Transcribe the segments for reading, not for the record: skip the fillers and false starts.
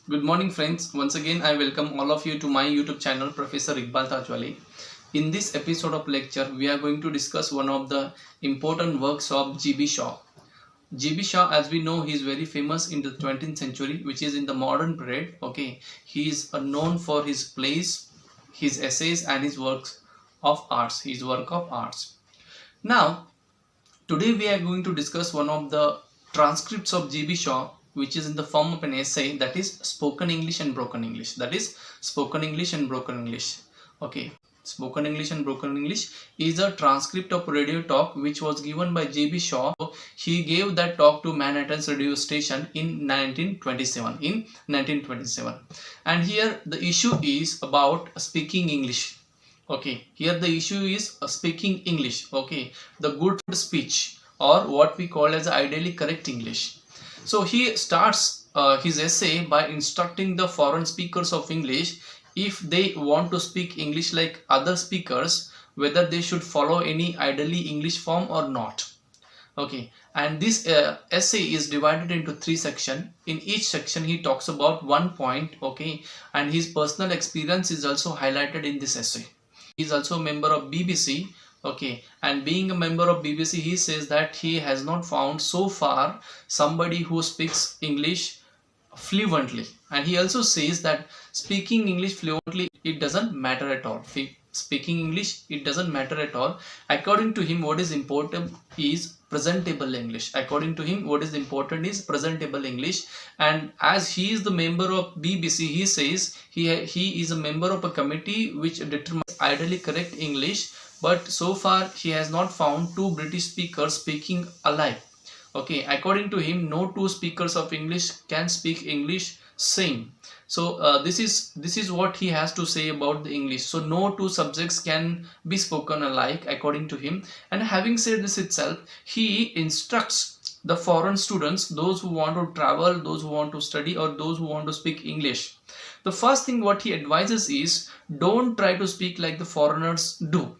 Good morning friends. Once again I welcome all of you to my YouTube channel Professor Iqbal Tajwale. In this episode of lecture we are going to discuss one of the important works of G.B. Shaw. G.B. Shaw, as we know, he is very famous in the 20th century, which is in the modern period. Okay, he is known for his plays, his essays and his works of arts, his work of arts. Now today we are going to discuss one of the transcripts of G.B. Shaw, which is in the form of an essay, that is spoken English and broken English. That is spoken English and broken English. Okay, spoken English and broken English is a transcript of radio talk which was given by G.B. Shaw. He gave that talk to Manhattan's radio station in 1927. And here the issue is about speaking English. Okay, here the issue is speaking English. Okay, the good speech, or what we call as ideally correct English. So he starts his essay by instructing the foreign speakers of English, if they want to speak English like other speakers, whether they should follow any ideally English form or not. Okay, and this essay is divided into 3 sections. In each section he talks about one point. Okay, and his personal experience is also highlighted in this essay. He is also a member of BBC. Okay, and being a member of BBC, he says that he has not found so far somebody who speaks English fluently. And he also says that speaking English fluently, it doesn't matter at all. Speaking English, it doesn't matter at all. According to him, what is important is presentable English. According to him, what is important is presentable English. And as he is the member of BBC, he says he is a member of a committee which determines ideally correct English, but so far he has not found 2 British speakers speaking alike. Okay, according to him, no 2 speakers of English can speak English same. So this is what he has to say about the English. So no 2 subjects can be spoken alike according to him. And having said this itself, he instructs the foreign students, those who want to travel, those who want to study, or those who want to speak English. The first thing what he advises is, don't try to speak like the foreigners do.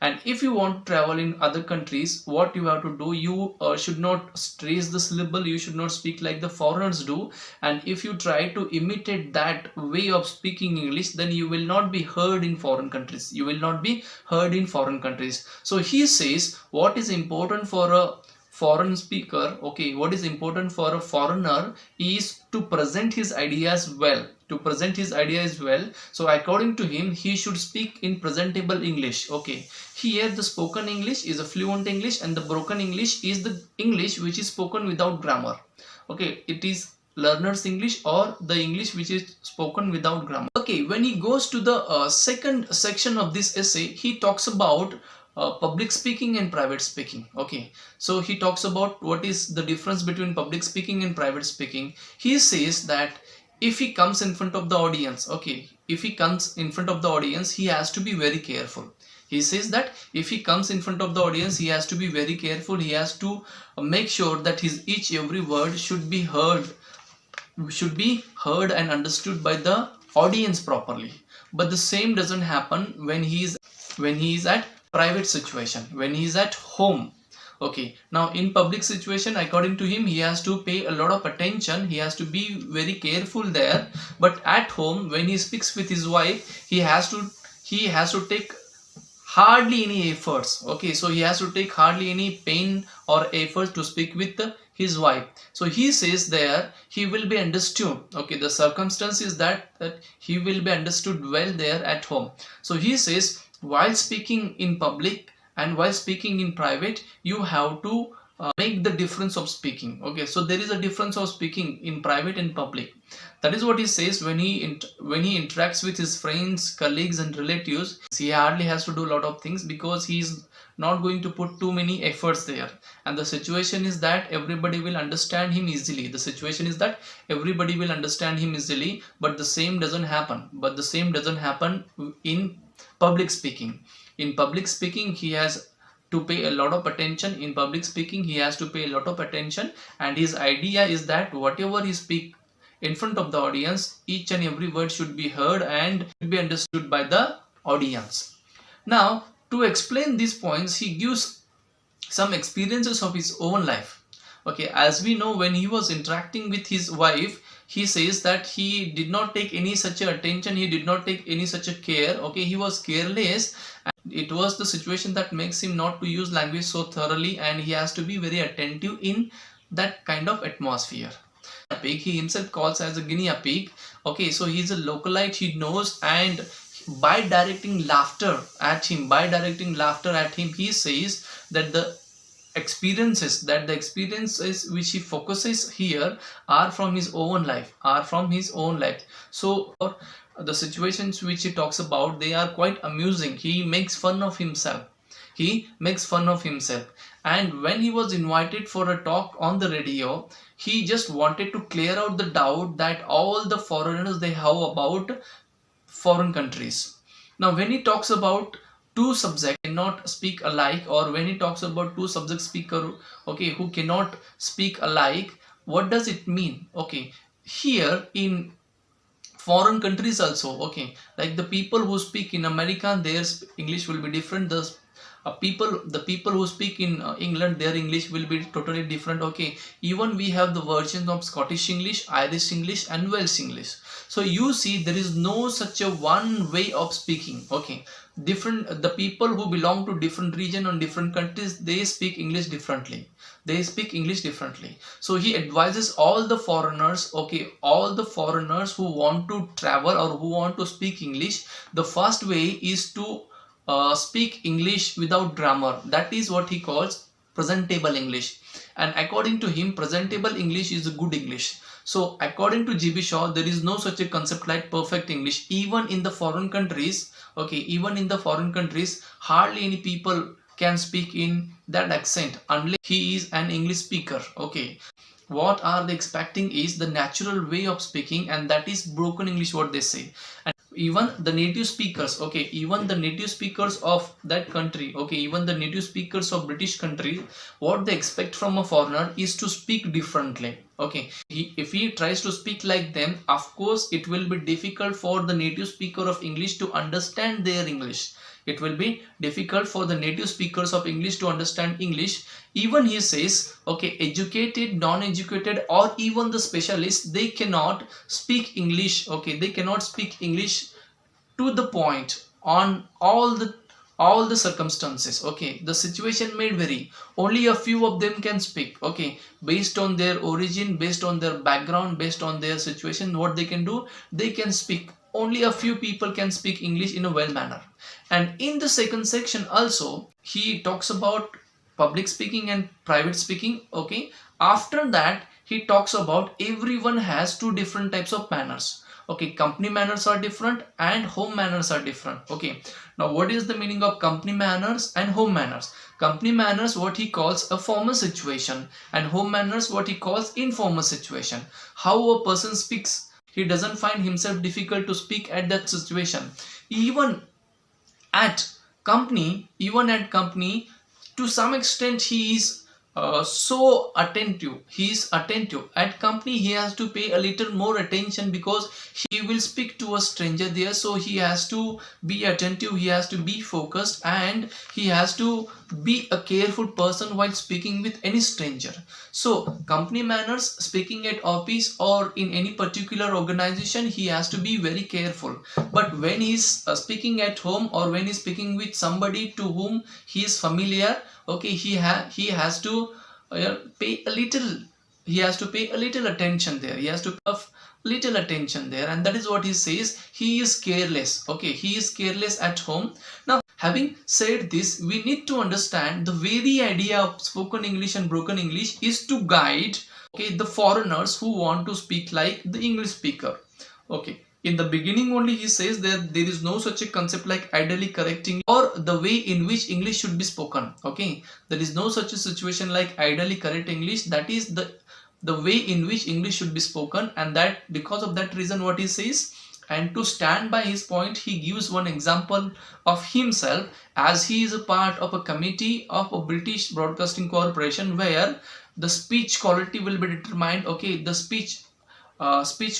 And if you want to travel in other countries, what you have to do, you should not stress the syllable, you should not speak like the foreigners do. And if you try to imitate that way of speaking English, then you will not be heard in foreign countries. You will not be heard in foreign countries. So he says what is important for a foreign speaker, okay, what is important for a foreigner is to present his ideas well. So according to him, he should speak in presentable English. Okay, here the spoken English is a fluent English, and the broken English is the English which is spoken without grammar. Okay, it is learner's English, or the English which is spoken without grammar. Okay, when he goes to the second section of this essay, he talks about public speaking and private speaking. Okay, so he talks about what is the difference between public speaking and private speaking. He says that if he comes in front of the audience, okay, if he comes in front of the audience, he has to be very careful. He says that if he comes in front of the audience, he has to be very careful. He has to make sure that his every word should be heard and understood by the audience properly. But the same doesn't happen when he is at private situation, when he is at home. Okay, now in public situation, according to him, he has to pay a lot of attention, he has to be very careful there. But at home, when he speaks with his wife, he has to take hardly any efforts. Okay, so he has to take hardly any pain or effort to speak with his wife. So he says there he will be understood. Okay, the circumstance is that he will be understood well there at home. So he says, while speaking in public and while speaking in private, you have to make the difference of speaking. Okay, so there is a difference of speaking in private and public. That is what he says when he interacts with his friends, colleagues and relatives. He hardly has to do a lot of things because he is not going to put too many efforts there. And the situation is that everybody will understand him easily. But the same doesn't happen in public speaking. In public speaking, he has to pay a lot of attention. And his idea is that whatever he speaks in front of the audience, each and every word should be heard and be understood by the audience. Now, to explain these points, he gives some experiences of his own life. Okay, as we know, when he was interacting with his wife, he says that he did not take any such a attention, he did not take any such a care. Okay, he was careless, and it was the situation that makes him not to use language so thoroughly, and he has to be very attentive in that kind of atmosphere. Pig, he himself calls as a guinea pig. Okay, so he's a localite, he knows, and by directing laughter at him, he says that the experiences which he focuses here are from his own life, so the situations which he talks about, they are quite amusing. He makes fun of himself, and when he was invited for a talk on the radio, he just wanted to clear out the doubt that all the foreigners they have about foreign countries. Now when he talks about two subjects cannot speak alike, or when he talks about two subject speaker, okay, who cannot speak alike, what does it mean? Okay, here in foreign countries also, okay, like the people who speak in America, their English will be different. The people who speak in England, their English will be totally different. Okay, even we have the versions of Scottish English, Irish English, and Welsh English. So you see, there is no such a one way of speaking. Okay, the people who belong to different region and different countries, they speak English differently. So he advises all the foreigners, okay, all the foreigners who want to travel or who want to speak English, the first way is to speak English without grammar. That is what he calls presentable English, and according to him, presentable English is a good English. So according to GB Shaw, there is no such a concept like perfect English. Even in the foreign countries, okay, hardly any people can speak in that accent unless he is an English speaker. Okay, what are they expecting is the natural way of speaking, and that is broken English, what they say. And even the native speakers, okay, even the native speakers of that country, okay, even the native speakers of British country, what they expect from a foreigner is to speak differently. Okay, if he tries to speak like them, of course it will be difficult for the native speaker of English to understand their English. It will be difficult for the native speakers of English to understand English. Even he says, okay, educated, non-educated, or even the specialists, they cannot speak English. Okay, they cannot speak English to the point on all the circumstances. Okay, the situation may vary. Only a few of them can speak. Okay, based on their origin, based on their background, based on their situation, what they can do, they can speak. Only a few people can speak English in a well manner. And in the second section also, he talks about public speaking and private speaking. Okay, after that he talks about everyone has two different types of manners. Okay, company manners are different and home manners are different. Okay, now what is the meaning of company manners and home manners? Company manners, what he calls a formal situation, and home manners, what he calls informal situation. How a person speaks, he doesn't find himself difficult to speak at that situation. Even at company, to some extent he is so attentive. He is attentive at company. He has to pay a little more attention because he will speak to a stranger there, so he has to be attentive, he has to be focused, and he has to be a careful person while speaking with any stranger. So company manners, speaking at office or in any particular organization, he has to be very careful. But when he is speaking at home, or when he is speaking with somebody to whom he is familiar, okay, he has to pay a little attention there. He has to have little attention there, and that is what he says. He is careless. Okay, he is careless at home. Now, having said this, we need to understand the very idea of spoken English and broken English is to guide, okay, the foreigners who want to speak like the English speaker. Okay, in the beginning only he says that there is no such a concept like ideally correct English or the way in which English should be spoken. Okay, there is no such a situation like ideally correct English. That is the way in which English should be spoken, and that because of that reason what he says. And to stand by his point, he gives one example of himself, as he is a part of a committee of a British Broadcasting Corporation where the speech quality will be determined. Okay, the speech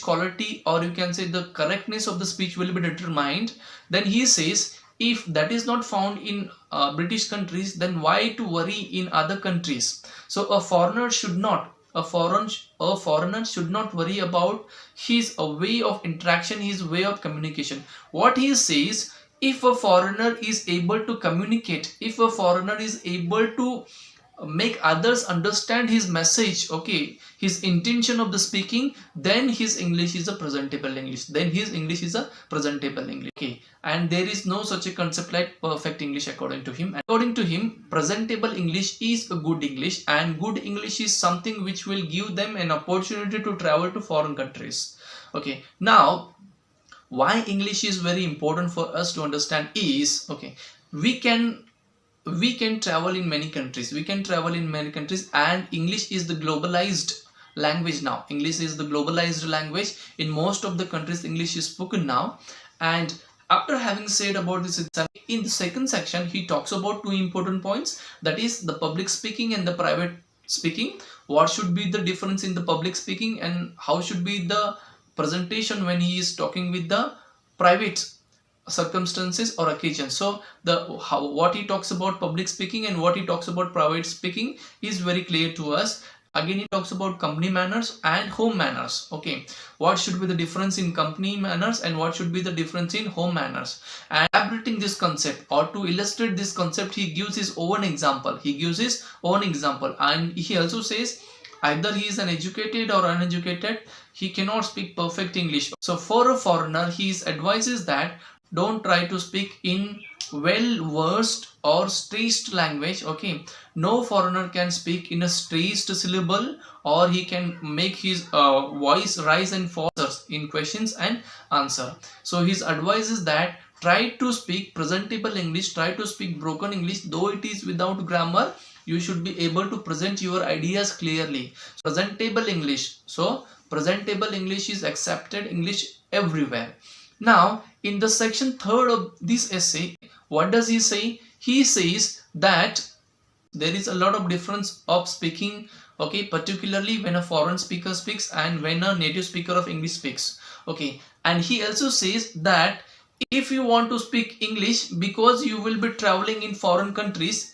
quality, or you can say the correctness of the speech, will be determined. Then he says, if that is not found in British countries, then why to worry in other countries? So a foreigner should not, a foreigner should not worry about his way of interaction, his way of communication. What he says, if a foreigner is able to communicate, if a foreigner is able to make others understand his message, okay, his intention of the speaking, then his English is a presentable English, then his English is a presentable English, okay. And there is no such a concept like perfect English according to him. According to him, presentable English is a good English, and good English is something which will give them an opportunity to travel to foreign countries, okay. Now why English is very important for us to understand is, okay, we can travel in many countries, and English is the globalized language now. English is the globalized language. In most of the countries, English is spoken now. And after having said about this, in the second section he talks about two important points, that is the public speaking and the private speaking. What should be the difference in the public speaking, and how should be the presentation when he is talking with the private circumstances or occasions. So what he talks about public speaking and what he talks about private speaking is very clear to us. Again, he talks about company manners and home manners, okay. What should be the difference in company manners and what should be the difference in home manners? And elaborating this concept, or to illustrate this concept, he gives his own example, and he also says either he is an educated or uneducated, he cannot speak perfect English. So for a foreigner, he advises that don't try to speak in well-versed or stressed language, okay. No foreigner can speak in a stressed syllable, or he can make his voice rise and fall in questions and answer. So his advice is that try to speak presentable English, try to speak broken English, though it is without grammar. You should be able to present your ideas clearly. Presentable English. So presentable English is accepted English everywhere. Now in the section 3rd of this essay, what does he say? He says that there is a lot of difference of speaking, okay, particularly when a foreign speaker speaks and when a native speaker of English speaks, okay. And he also says that if you want to speak English, because you will be traveling in foreign countries,